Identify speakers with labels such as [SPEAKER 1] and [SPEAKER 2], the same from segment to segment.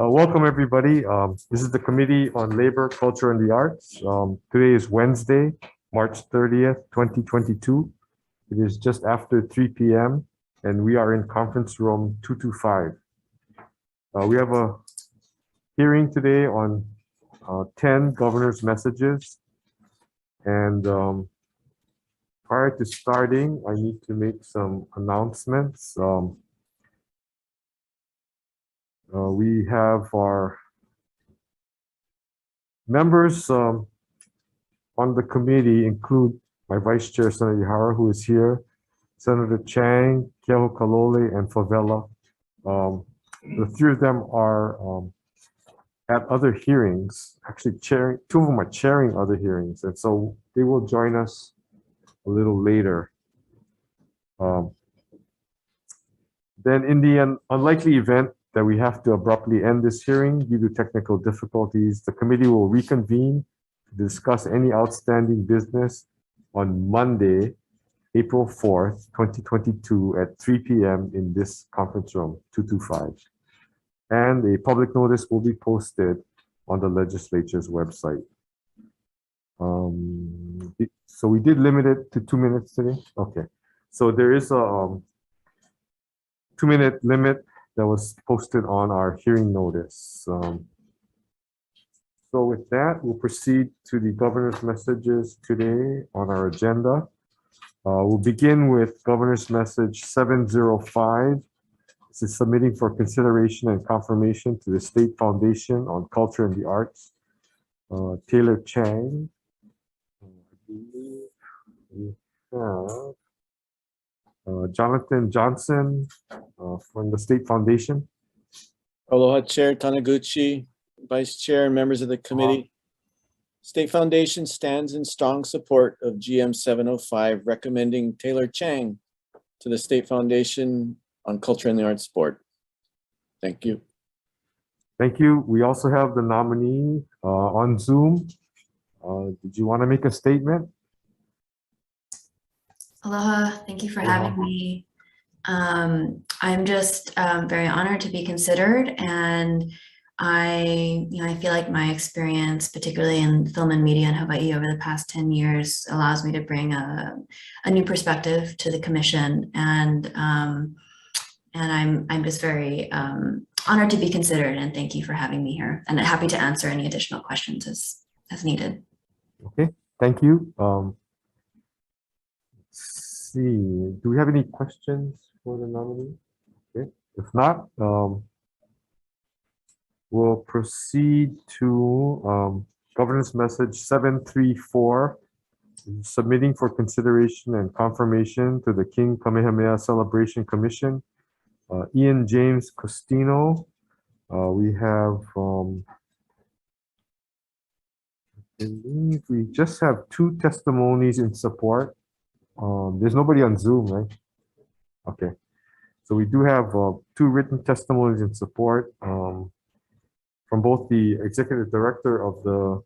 [SPEAKER 1] Welcome, everybody. This is the Committee on Labor, Culture, and the Arts. Today is Wednesday, March 30th, 2022. It is just after 3 p.m. and we are in conference room 225. We have a hearing today on 10 governor's messages. And prior to starting, I need to make some announcements. We have our members on the committee include my Vice Chair, Senator Ihara, who is here, Senator Chang, Keho Kalole, and Favela. The three of them are at other hearings, actually chairing, two of them are chairing other hearings, and so they will join us a little later. Then in the unlikely event that we have to abruptly end this hearing due to technical difficulties, the committee will reconvene to discuss any outstanding business on Monday, April 4th, 2022 at 3 p.m. in this conference room, 225. And a public notice will be posted on the legislature's website. So we did limit it to 2 minutes today. Okay. So there is a 2-minute limit that was posted on our hearing notice. So with that, we'll proceed to the governor's messages today on our agenda. We'll begin with governor's message 705. This is submitting for consideration and confirmation to the State Foundation on Culture and the Arts. Taylor Chang. I believe we have Jonathan Johnson from the State Foundation.
[SPEAKER 2] Aloha, Chair Taniguchi, Vice Chair, and members of the committee. State Foundation stands in strong support of GM 705, recommending Taylor Chang to the State Foundation on Culture and the Arts Board. Thank you.
[SPEAKER 1] Thank you. We also have the nominee on Zoom. Did you want to make a statement?
[SPEAKER 3] Aloha, thank you for having me. I'm just very honored to be considered, and I feel like my experience, particularly in film and media in Hawaii over the past 10 years, allows me to bring a new perspective to the commission, and I'm just very honored to be considered, and thank you for having me here, and happy to answer any additional questions as needed.
[SPEAKER 1] Okay, thank you. Let's see, do we have any questions for the nominee? Okay, if not, we'll proceed to Governor's Message 734, submitting for consideration and confirmation to the King Kamehameha Celebration Commission. Ian James Costino. We have, I believe we just have 2 testimonies in support. There's nobody on Zoom, right? Okay. So we do have 2 written testimonies in support from both the executive director of the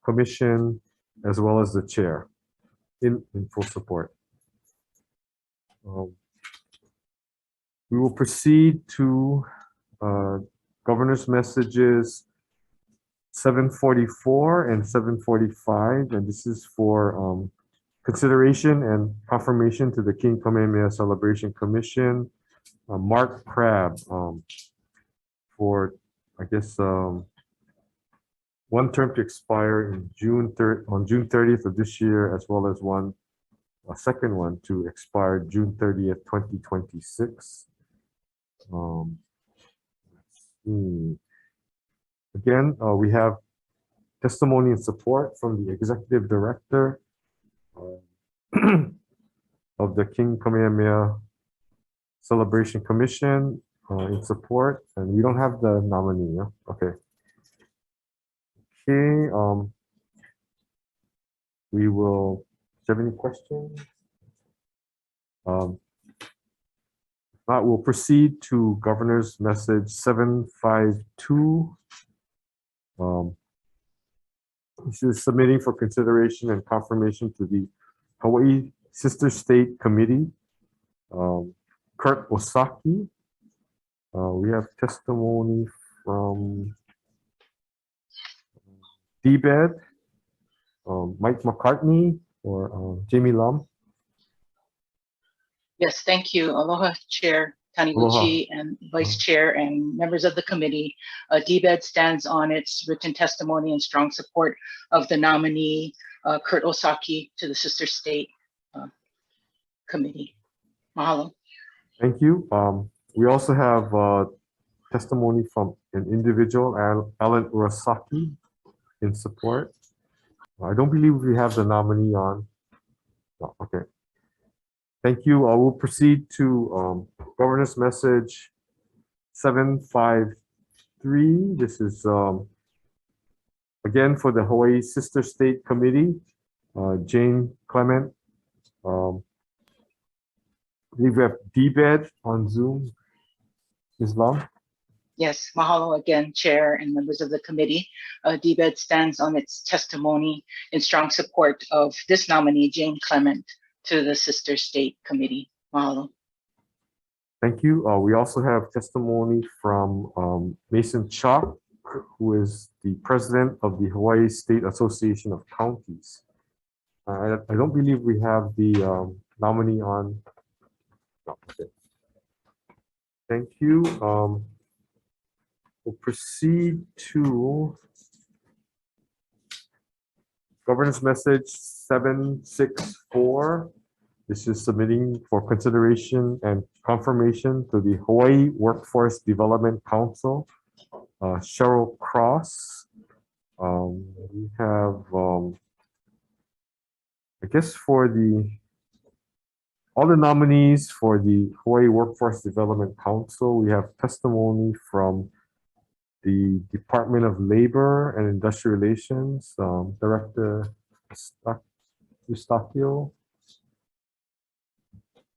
[SPEAKER 1] commission as well as the chair in full support. We will proceed to governor's messages 744 and 745, and this is for consideration and confirmation to the King Kamehameha Celebration Commission. Mark Crabb for, I guess, one term to expire in June 30th of this year, as well as a second one to expire June 30th, 2026. Let's see. Again, we have testimony and support from the executive director of the King Kamehameha Celebration Commission in support, and we don't have the nominee. Yeah? Okay. Okay. We will. Do you have any questions? Not, we'll proceed to Governor's Message 752. This is submitting for consideration and confirmation to the Hawaii Sister State Committee. Kurt Osaki. We have testimony from DBED, Mike McCartney or Jamie Lum.
[SPEAKER 4] Yes, thank you. Aloha, Chair Taniguchi and Vice Chair and members of the committee. DBED stands on its written testimony and strong support of the nominee, Kurt Osaki, to the Sister State Committee. Mahalo.
[SPEAKER 1] Thank you. We also have testimony from an individual, Alan Urasaki, in support. I don't believe we have the nominee on. No, okay. Thank you. We'll proceed to Governor's Message 753. This is again for the Hawaii Sister State Committee. Jane Clement. I believe we have DBED on Zoom. Ms. Lum.
[SPEAKER 4] Yes, mahalo again, Chair and members of the committee. DBED stands on its testimony in strong support of this nominee, Jane Clement, to the Sister State Committee. Mahalo.
[SPEAKER 1] Thank you. We also have testimony from Mason Chalk, who is the president of the Hawaii State Association of Counties. I don't believe we have the nominee on. No, okay. Thank you. We'll proceed to Governance Message 764. This is submitting for consideration and confirmation to the Hawaii Workforce Development Council. Cheryl Cross. We have, I guess for all the nominees for the Hawaii Workforce Development Council, we have testimony from the Department of Labor and Industrial Relations, Director Eustachio.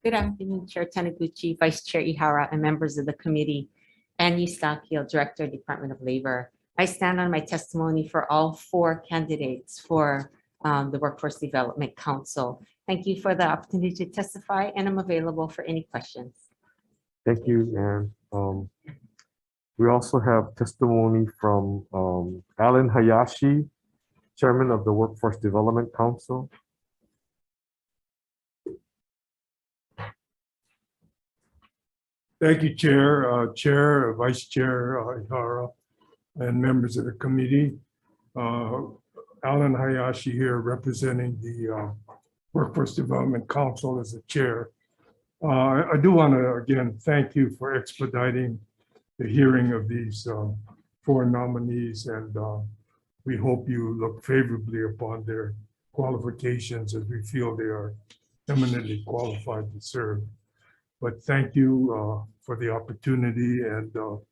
[SPEAKER 5] Good afternoon, Chair Taniguchi, Vice Chair Ihara, and members of the committee, and Eustachio, Director, Department of Labor. I stand on my testimony for all 4 candidates for the Workforce Development Council. Thank you for the opportunity to testify, and I'm available for any questions.
[SPEAKER 1] Thank you, and we also have testimony from Alan Hayashi, Chairman of the Workforce Development Council.
[SPEAKER 6] Thank you, Chair, Vice Chair Ihara, and members of the committee. Alan Hayashi here representing the Workforce Development Council as the chair. I do want to again thank you for expediting the hearing of these 4 nominees, and we hope you look favorably upon their qualifications, as we feel they are eminently qualified to serve. But thank you for the opportunity, and I'll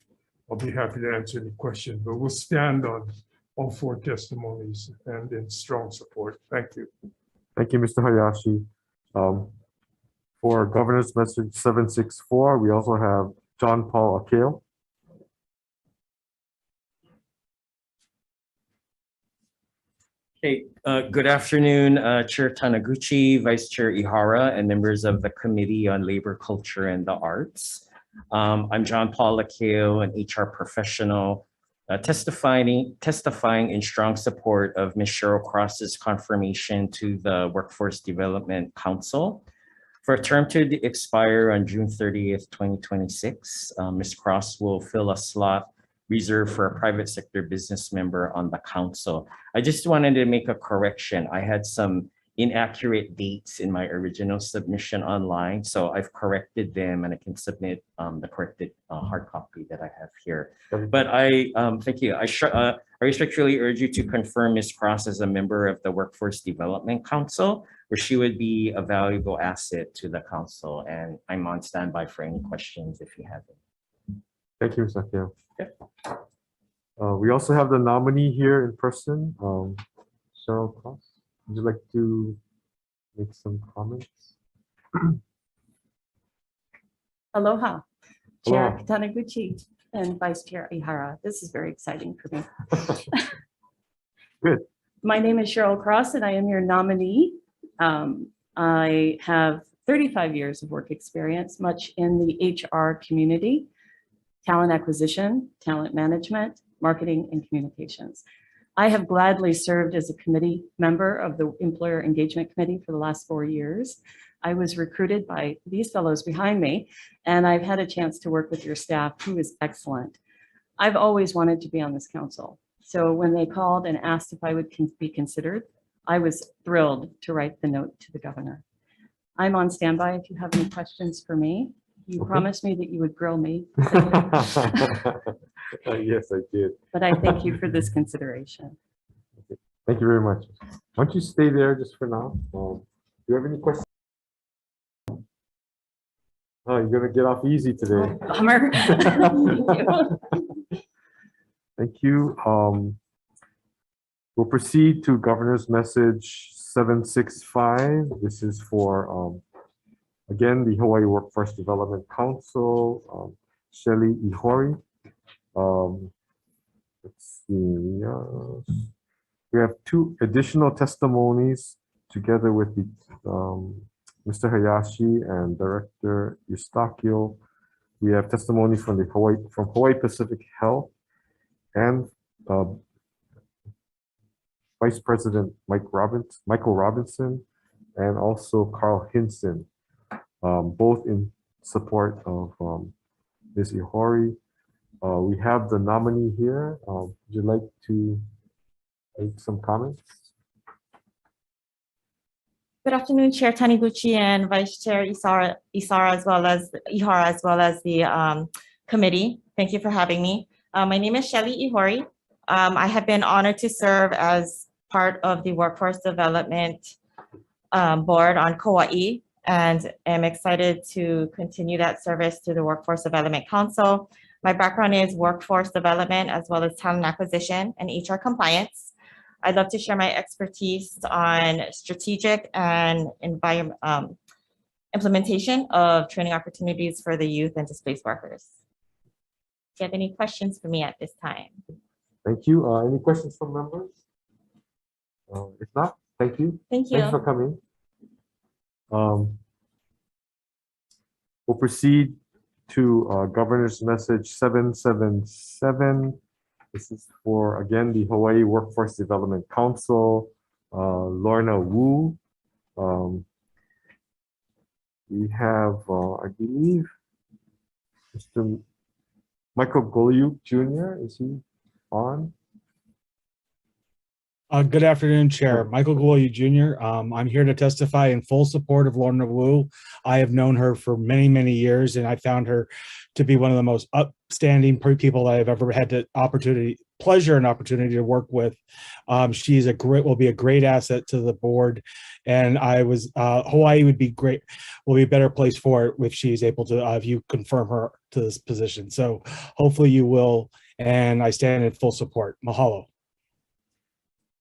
[SPEAKER 6] be happy to answer any questions. But we'll stand on all 4 testimonies and in strong support. Thank you.
[SPEAKER 1] Thank you, Mr. Hayashi. For Governor's Message 764, we also have John Paul Akeo.
[SPEAKER 7] Okay, good afternoon, Chair Taniguchi, Vice Chair Ihara, and members of the Committee on Labor, Culture, and the Arts. I'm John Paul Akeo, an HR professional, testifying in strong support of Ms. Cheryl Cross's confirmation to the Workforce Development Council. For a term to expire on June 30th, 2026, Ms. Cross will fill a slot reserved for a private sector business member on the council. I just wanted to make a correction. I had some inaccurate dates in my original submission online, so I've corrected them and I can submit the corrected hard copy that I have here. But thank you. I respectfully urge you to confirm Ms. Cross as a member of the Workforce Development Council, where she would be a valuable asset to the council, and I'm on standby for any questions if you have any.
[SPEAKER 1] Thank you, Mr. Akeo.
[SPEAKER 7] Okay.
[SPEAKER 1] We also have the nominee here in person, Cheryl Cross. Would you like to make some comments?
[SPEAKER 8] Aloha,
[SPEAKER 1] Aloha.
[SPEAKER 8] Chair Taniguchi and Vice Chair Ihara. This is very exciting for me.
[SPEAKER 1] Good.
[SPEAKER 8] My name is Cheryl Cross and I am your nominee. I have 35 years of work experience, much in the HR community. talent acquisition, talent management, marketing, and communications. I have gladly served as a committee member of the Employer Engagement Committee for the last 4 years. I was recruited by these fellows behind me, and I've had a chance to work with your staff, who is excellent. I've always wanted to be on this council. So when they called and asked if I would be considered, I was thrilled to write the note to the governor. I'm on standby if you have any questions for me. You
[SPEAKER 1] Okay.
[SPEAKER 8] promised me that you would grill me,
[SPEAKER 1] Yes, I did.
[SPEAKER 8] but I thank you for this consideration.
[SPEAKER 1] Thank you very much. Why don't you stay there just for now? Do you have any questions? Oh, you're gonna get off easy today.
[SPEAKER 8] Bummer.
[SPEAKER 1] Thank you. We'll proceed to Governor's Message 765. This is for, again, the Hawaii Workforce Development Council, Shelley Ihori. Let's see. We have 2 additional testimonies together with the Mr. Hayashi and Director Eustachio. We have testimonies from Hawaii Pacific Health and Vice President Michael Robinson, and also Carl Hinson, both in support of Ms. Ihori. We have the nominee here. Would you like to make some comments?
[SPEAKER 9] Good afternoon, Chair Taniguchi and Vice Chair Ihara, as well as the committee. Thank you for having me. My name is Shelley Ihori. I have been honored to serve as part of the Workforce Development Board on Kauai, and am excited to continue that service through the Workforce Development Council. My background is workforce development as well as talent acquisition and HR compliance. I'd love to share my expertise on strategic and implementation of training opportunities for the youth and displaced workers. Do you have any questions for me at this time?
[SPEAKER 1] Thank you. Any questions from members? If not, thank you.
[SPEAKER 9] Thank you.
[SPEAKER 1] Thanks for coming. We'll proceed to Governor's Message 777. This is for, again, the Hawaii Workforce Development Council, Lorna Wu. We have, I believe, Mr. Michael Goliuk Jr. Is he on?
[SPEAKER 10] Good afternoon, Chair. Michael Goloyu Jr. I'm here to testify in full support of Lorna Wu. I have known her for many, many years, and I found her to be one of the most upstanding people that I've ever had the pleasure and opportunity to work with. She's will be a great asset to the board, and Hawaii will be a better place for it if she's able to, if you confirm her to this position. So hopefully you will, and I stand in full support. Mahalo.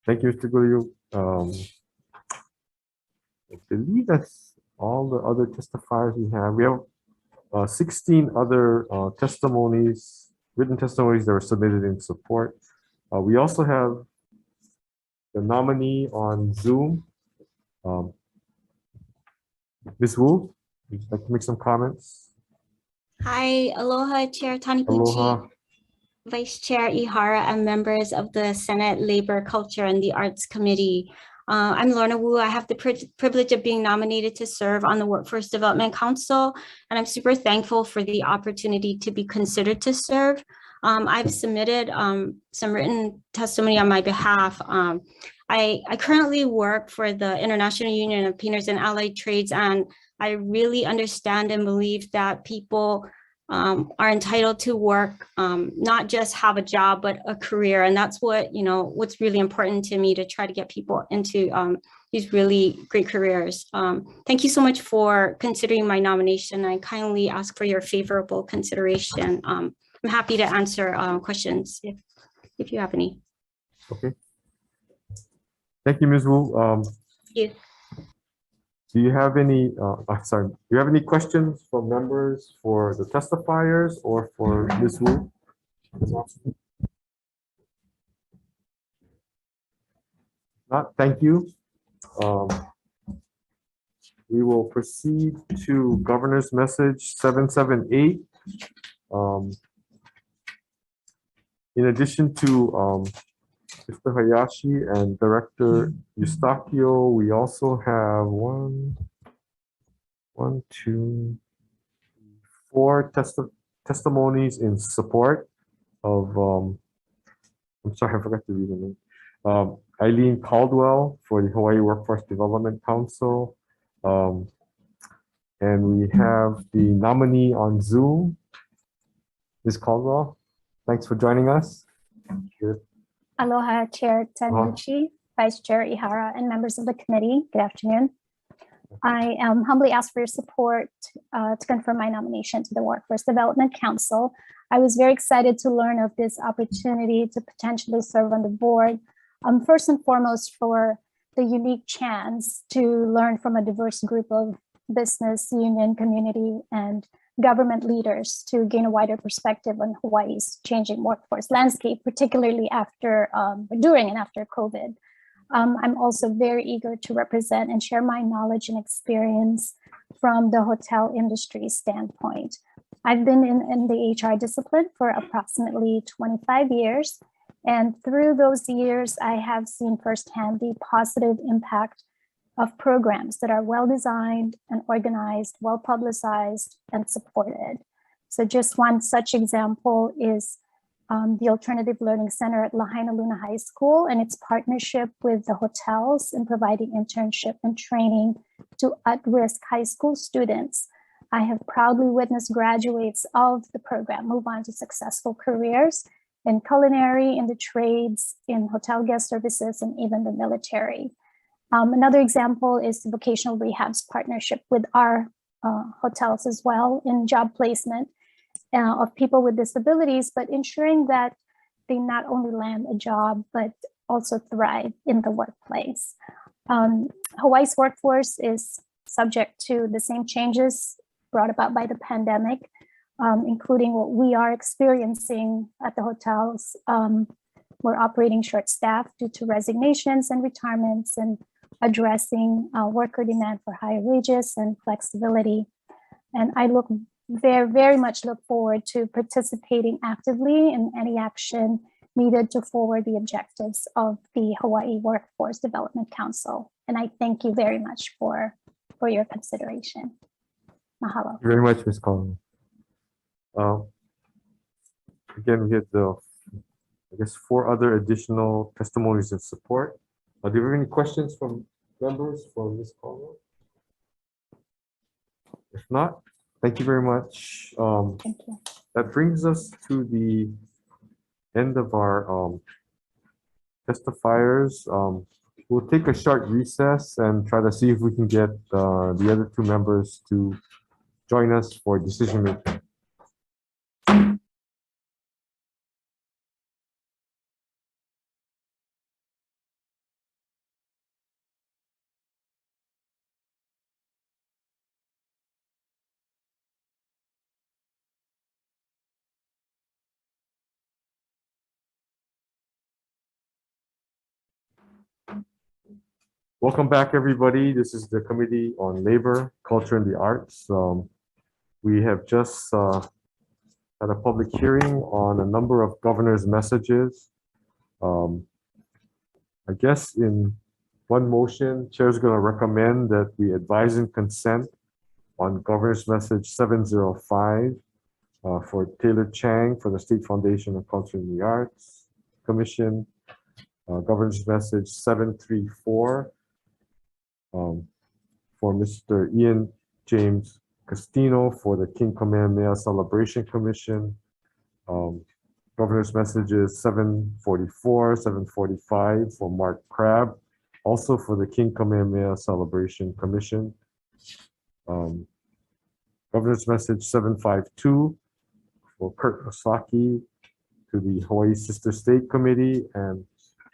[SPEAKER 1] Thank you, Mr. Goliuk. I believe that's all the other testifiers we have. We have 16 other testimonies, written testimonies that were submitted in support. We also have the nominee on Zoom. Ms. Wu, would you like to make some comments?
[SPEAKER 11] Hi, aloha, Chair Taniguchi,
[SPEAKER 1] Aloha.
[SPEAKER 11] Vice Chair Ihara, and members of the Senate Labor, Culture, and the Arts Committee. I'm Lorna Wu. I have the privilege of being nominated to serve on the Workforce Development Council, and I'm super thankful for the opportunity to be considered to serve. I've submitted some written testimony on my behalf. I currently work for the International Union of Painters and Allied Trades, and I really understand and believe that people are entitled to work, not just have a job, but a career. And that's what, what's really important to me, to try to get people into these really great careers. Thank you so much for considering my nomination. I kindly ask for your favorable consideration. I'm happy to answer questions if you have any.
[SPEAKER 1] Okay. Thank you, Ms. Wu.
[SPEAKER 11] Thank you.
[SPEAKER 1] Do you have any, do you have any questions from members for the testifiers or for Ms. Wu? Not, thank you. We will proceed to Governor's Message 778. in addition to Mr. Hayashi and Director Eustachio, we also have four testimonies in support of, I'm sorry, I forgot to read the name. Eileen Caldwell for the Hawaii Workforce Development Council. And we have the nominee on Zoom, Ms. Caldwell. Thanks for joining us. Good.
[SPEAKER 12] Aloha, Chair Tanucci, Vice Chair Ihara, and members of the committee. Good afternoon. I humbly ask for your support to confirm my nomination to the Workforce Development Council. I was very excited to learn of this opportunity to potentially serve on the board. First and foremost, for the unique chance to learn from a diverse group of business, union, community, and government leaders to gain a wider perspective on Hawaii's changing workforce landscape, particularly after, during and after COVID. I'm also very eager to represent and share my knowledge and experience from the hotel industry standpoint. I've been in the HR discipline for approximately 25 years. And through those years, I have seen firsthand the positive impact of programs that are well-designed and organized, well-publicized and supported. So just one such example is the Alternative Learning Center at Lahaina Luna High School and its partnership with the hotels in providing internship and training to at-risk high school students. I have proudly witnessed graduates of the program move on to successful careers in culinary, in the trades, in hotel guest services, and even the military. Another example is the Vocational Rehab's partnership with our hotels as well in job placement of people with disabilities, but ensuring that they not only land a job, but also thrive in the workplace. Hawaii's workforce is subject to the same changes brought about by the pandemic, including what we are experiencing at the hotels. We're operating short-staffed due to resignations and retirements and addressing worker demand for higher wages and flexibility. And I very much look forward to participating actively in any action needed to forward the objectives of the Hawaii Workforce Development Council. And I thank you very much for your consideration. Mahalo.
[SPEAKER 1] Thank you very much, Ms. Collins. Again, we had I guess 4 other additional testimonies of support. Do you have any questions from members for Ms. Collins? If not, thank you very much.
[SPEAKER 12] Thank you.
[SPEAKER 1] That brings us to the end of our testifiers. We'll take a short recess and try to see if we can get the other 2 members to join us for decision making. Welcome back, everybody. This is the Committee on Labor, Culture, and the Arts. We have just had a public hearing on a number of governor's messages. I guess in one motion, Chair is going to recommend that we advise and consent on Governor's Message 705 for Taylor Chang for the State Foundation of Culture and the Arts Commission. Governor's Message 734 for Mr. Ian James Castino for the King Kamehameha Celebration Commission. Governor's Messages 744, 745 for Mark Crabb, also for the King Kamehameha Celebration Commission. Governor's Message 752 for Kurt Osaki to the Hawaii Sister State Committee, and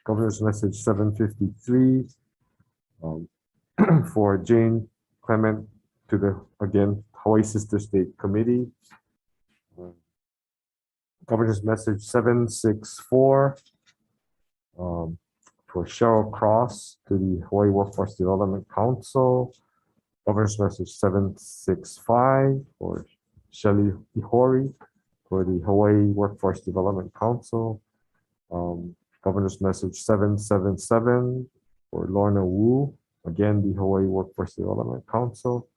[SPEAKER 1] Governor's Message 753 for Jane Clement to the, again, Hawaii Sister State Committee. Governor's Message 764 for Cheryl Cross to the Hawaii Workforce Development Council. Governor's Message 765 for Shelley Ihori for the Hawaii Workforce Development Council. Governor's Message 777 for Lorna Wu, again, the Hawaii Workforce Development Council,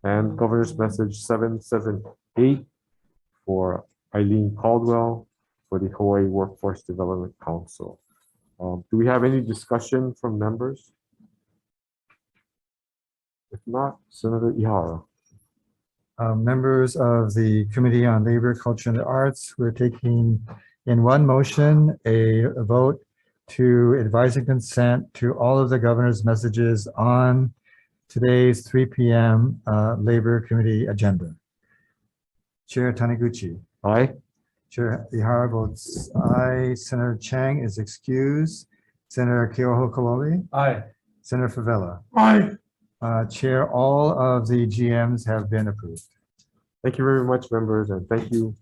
[SPEAKER 1] and Governor's Message 778 for Eileen Caldwell for the Hawaii Workforce Development Council. Do we have any discussion from members? If not, Senator Ihara.
[SPEAKER 13] Members of the Committee on Labor, Culture, and the Arts, we're taking in one motion a vote to advise and consent to all of the governor's messages on today's 3 p.m. Labor Committee agenda. Chair Taniguchi.
[SPEAKER 1] Aye.
[SPEAKER 13] Chair Ihara votes aye. Senator Chang is excused. Senator Keoho Kaloli.
[SPEAKER 6] Aye.
[SPEAKER 13] Senator Favela.
[SPEAKER 6] Aye.
[SPEAKER 13] Chair, all of the GMs have been approved.
[SPEAKER 1] Thank you very much, members, and thank you